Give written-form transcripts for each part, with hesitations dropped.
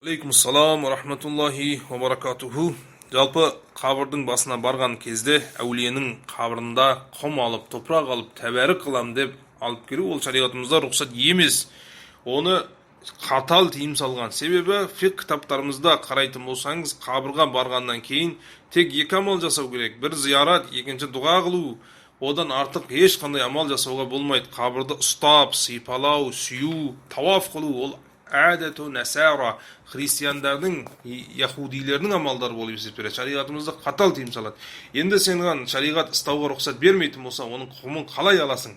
Алейкумассалам ва рахматуллахи ва баракатуху. Жалпы қабырдың басына барған кезде әулиенің қабырында құм алып, топырақ алып, тәбәрік қылам деп алып келу ол шариғатымызда рұқсат емес. Оны қатал тыйым салған. Себебі фиқ кітаптарымызда қарайтын болсаңыз, қабырға барғаннан кейін тек екі амал жасау керек. Бір зиярат, екінші дұға қылу. Одан артық ешқандай амал жасауға болмайды. Қабырды ұстап, сипалау, сүю, тауаф қылу ол әдету нәсара христиандардың, яхудилердің амалдары болып есептеледі. Шариғатымызда қатал тыйым салады. Енді сенің шариғат ұстауға рұқсат бермейтін болса, оның құмын қалай аласың?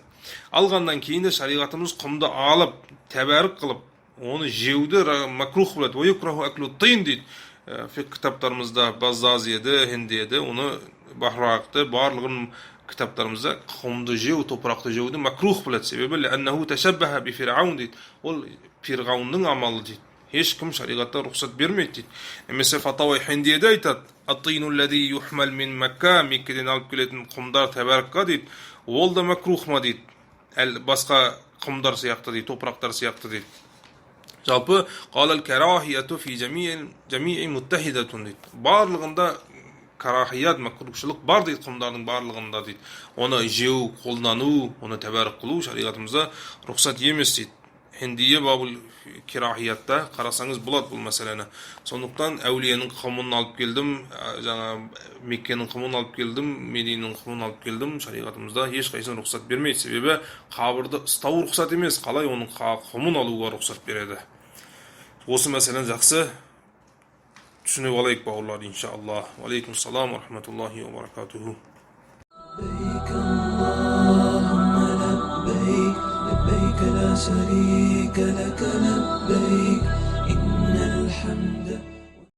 Алғаннан кейін де шариғатымыз құмды алып, тәбәрік қылып, оны жеуді макрух болады. Уйукраху аклу тин дейді. Фиқ кітаптарымызда Баззазиеді, Хиндиеді, оны Бахрақты, барлығын кітаптарымызда құмды жеу, топырақты жеуді макрух болады. Себебі аннаху ташаббаха би фирғаун дейді. Ол фирғаунның амалы дейді. Ешкім шариғатта рұқсат бермейді дейді. Немесе Фатауи Хиндиеде айтады: ат-тину аллази юхмал мин Макка, Меккеден алып келетін құмдар тәбәрікқа дейді. Ол да макрух ма дейді. Басқа құмдар сияқты дейді, топырақтар сияқты дейді. Жалпы қалал карахияту фи жамии муттахидатун дейді. Барлығында карахият, макрухшылық бар дейді, құмдардың барлығында дейді. Оны жеу, қолдану, оны тәбәрік қылу шариғатымызда рұқсат емес дейді. Хиндия бабул карахиятта қарасаңыз болады бұл мәселені. Сондықтан әулиенің құмын алып келдім, жаңа Меккенің құмын алып келдім, Мединенің құмын алып келдім, шариғатымызда ешқайсысын рұқсат бермейді. Себебі қабырды ұстау рұқсат емес, қалай оның құмын алуға рұқсат береді. Осы мәселені жақсы түсініп алайық бауырлар, иншаллах. Алейкумассалам ва рахматуллахи ва баракатуху. لبيك لا شريك لك لبيك إن الحمد